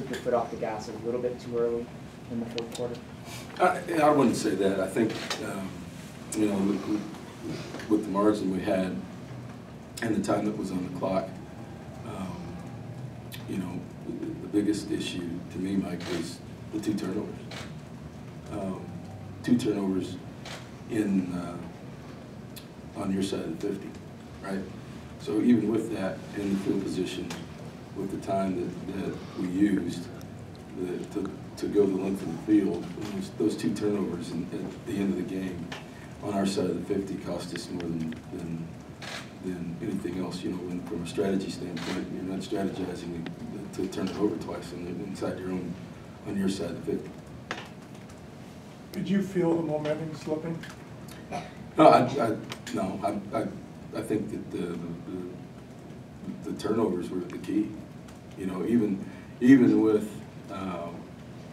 took your foot off the gas a little bit too early in the fourth quarter? I wouldn't say that. I think, you know, with the margin we had and the time that was on the clock, you know, the biggest issue to me, Mike, was the 2 turnovers. 2 turnovers in on your side of the 50, right? So even with that, in the field position, with the time that we used to go the length of the field, those 2 turnovers at the end of the game on our side of the 50 cost us more than anything else. You know, from a strategy standpoint, you're not strategizing to turn it over twice inside your own, on your side of the 50. Did you feel the momentum slipping? No, I think that the turnovers were the key. You know, even with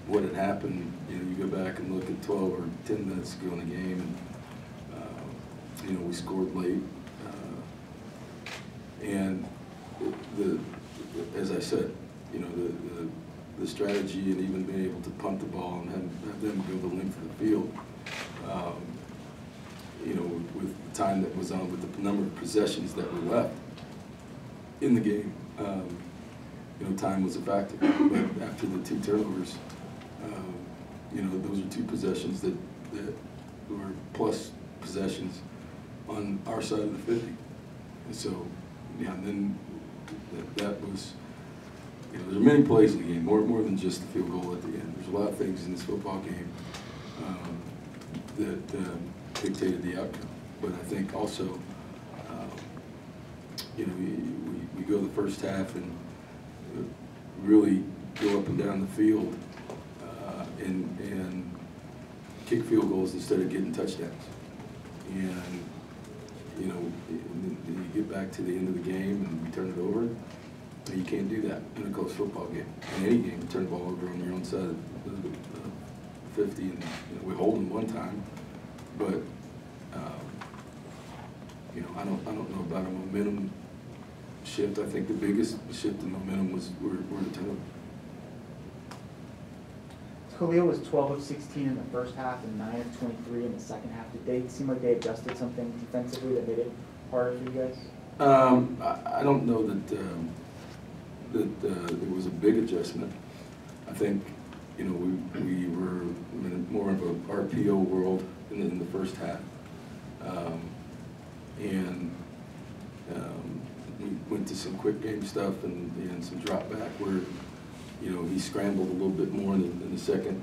what had happened, you know, you go back and look at 12 or 10 minutes ago in the game, and you know, we scored late, and as I said, you know, the strategy and even being able to punt the ball and have them go the length of the field, you know, with the time that was on, with the number of possessions that were left in the game, you know, time was a factor. But after the 2 turnovers, you know, those are 2 possessions that were plus possessions on our side of the 50. And so, yeah, and then that was, you know, there are many plays in the game, more than just the field goal at the end. There's a lot of things in this football game that dictated the outcome. But I think also, you know, we go the first half and really go up and down the field and kick field goals instead of getting touchdowns. And, you know, you get back to the end of the game and we turn it over. And you can't do that in a close football game. In any game, you turn the ball over on your own side of the 50, and you know, we hold them one time. But you know, I don't know about a momentum shift. I think the biggest shift in momentum were the turnovers. Khalil was 12 of 16 in the first half and 9 of 23 in the second half. Did they seem like they adjusted something defensively that made it harder for you guys? I don't know that there was a big adjustment. I think, you know, we were in more of a RPO world in the first half, and we went to some quick game stuff and some drop back where, you know, he scrambled a little bit more in the second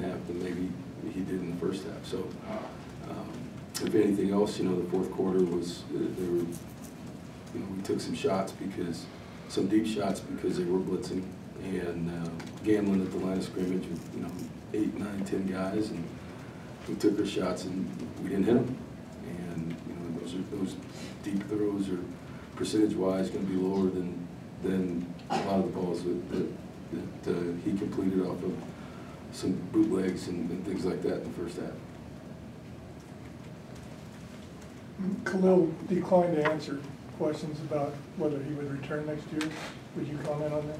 half than maybe he did in the first half. So, if anything else, you know, the fourth quarter was there were, you know, we took some shots some deep shots because they were blitzing and gambling at the line of scrimmage with, you know, 8, 9, 10 guys, and we took our shots and we didn't hit them. And you know, those deep throws are percentage-wise going to be lower than a lot of the balls that he completed off of some bootlegs and things like that in the first half. Khalil declined to answer questions about whether he would return next year. Would you comment on that?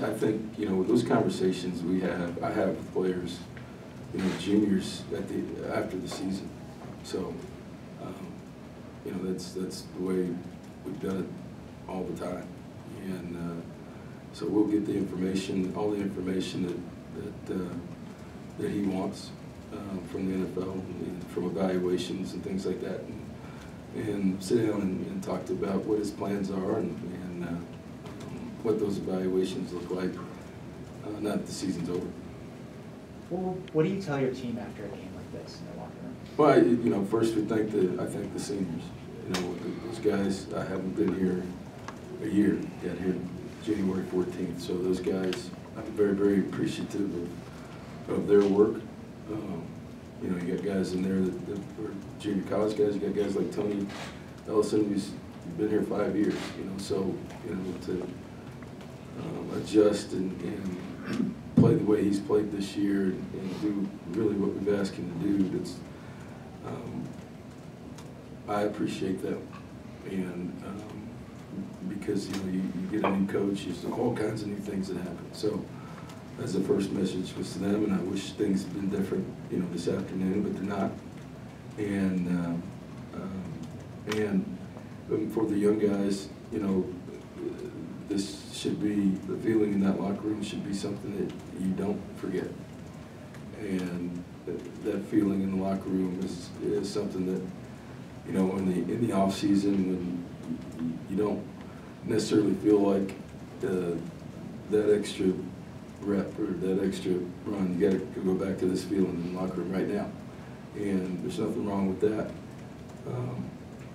I think, you know, those conversations I have with players, you know, juniors after the season. So, you know, that's the way we've done it all the time. And so we'll get the information, all the information that he wants from the NFL, and from evaluations and things like that, and sit down and talk about what his plans are and what those evaluations look like. Not that the season's over. Well, what do you tell your team after a game like this in the locker room? Well, you know, first I thank the seniors. You know, those guys, I haven't been here a year. Got here January 14th. So those guys, I'm very, very appreciative of their work. You know, you got guys in there that are junior college guys. You got guys like Tony Ellison, who's been here 5 years. You know, so you know, to adjust and play the way he's played this year and do really what we've asked him to do. That's I appreciate that, and because, you know, you get a new coach, there's all kinds of new things that happen. So as the first message was to them, and I wish things had been different, you know, this afternoon, but they're not. And for the young guys, you know, this should be, the feeling in that locker room should be something that you don't forget. And that feeling in the locker room is something that, you know, in the off season, when you don't necessarily feel like that extra rep or that extra run, you got to go back to this feeling in the locker room right now. And there's nothing wrong with that.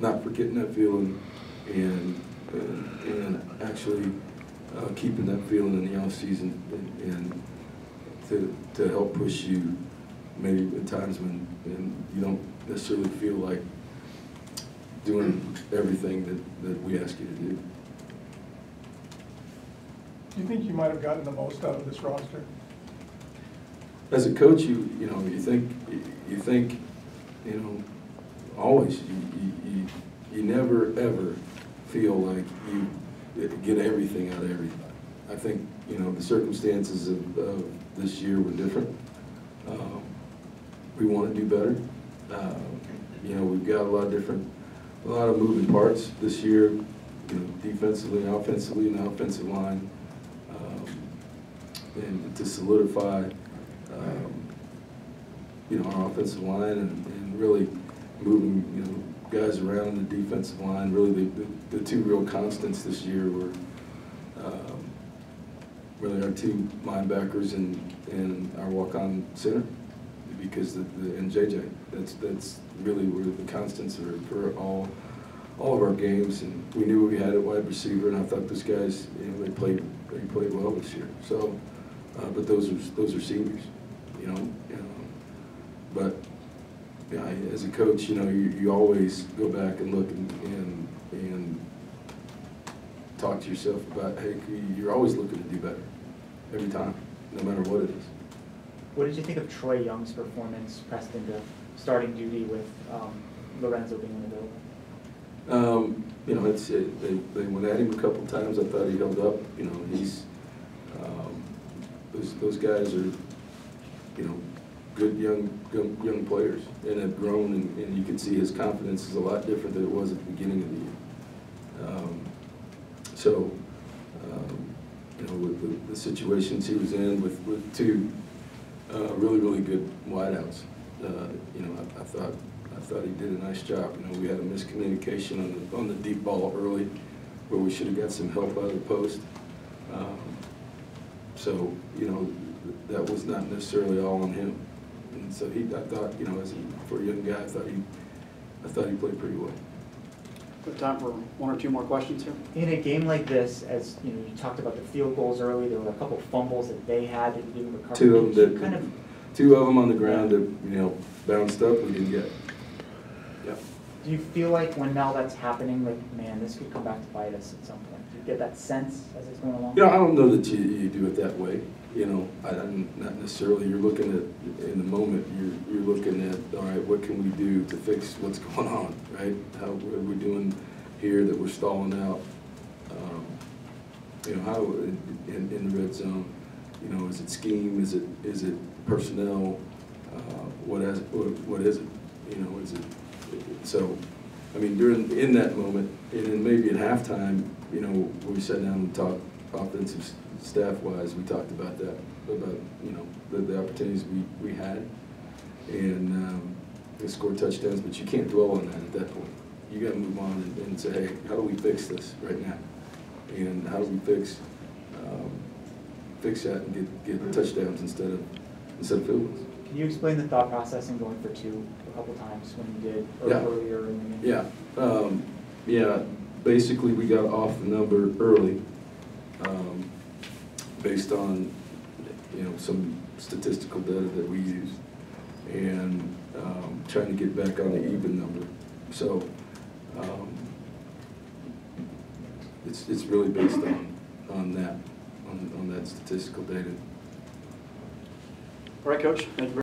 Not forgetting that feeling and actually keeping that feeling in the off season and to help push you maybe at times when you don't necessarily feel like doing everything that we ask you to do. Do you think you might have gotten the most out of this roster? As a coach, you think, you know, always you never ever feel like you get everything out of everybody. I think, you know, the circumstances of this year were different. We want to do better. You know, we've got a lot of moving parts this year, you know, defensively and offensively, and the offensive line, and to solidify, you know, our offensive line and really moving, you know, guys around the defensive line. Really, the two real constants this year were really our two linebackers and our walk-on center, because and JJ. That's really where the constants are for all of our games. And we knew we had a wide receiver, and I thought those guys, you know, they played well this year. So, but those are seniors, you know. But yeah, as a coach, you know, you always go back and look and talk to yourself about, hey, you're always looking to do better every time, no matter what it is. What did you think of Troy Young's performance pressed into starting duty with Lorenzo being in the building? You know, they went at him a couple times. I thought he held up. You know, he's those guys are, you know, good young players and have grown, and you can see his confidence is a lot different than it was at the beginning of the year. You know, with the situations he was in with two really good wideouts, you know, I thought he did a nice job. You know, we had a miscommunication on the deep ball early, where we should have got some help out of the post. So, you know, that was not necessarily all on him. And so I thought, you know, for a young guy, I thought he played pretty well. We have time for one or two more questions here. In a game like this, as you know, you talked about the field goals early. There were a couple fumbles that they had that you didn't recover. Two of them on the ground that, you know, bounced up, we didn't get. Yeah. Do you feel like when now that's happening, like, man, this could come back to bite us at some point? Do you get that sense as it's going along? You know, I don't know that you do it that way. You know, I'm not necessarily. You're looking at, in the moment, you're looking at, all right, what can we do to fix what's going on, right? What are we doing here that we're stalling out? You know, how in the red zone, you know, is it scheme? Is it personnel? What is it? You know, is it? So, I mean, in that moment, and then maybe at halftime, you know, when we sat down and talked offensive staff-wise, we talked about that, about, you know, the opportunities we had, and they scored touchdowns, but you can't dwell on that at that point. You got to move on and say, hey, how do we fix this right now? And how do we fix that and get touchdowns instead of field goals? Can you explain the thought process in going for two a couple times when you did earlier in the game? Yeah. Basically, we got off the number early, based on, you know, some statistical data that we used, and trying to get back on the even number. So it's really based on that statistical data. All right, Coach. Thank you very much.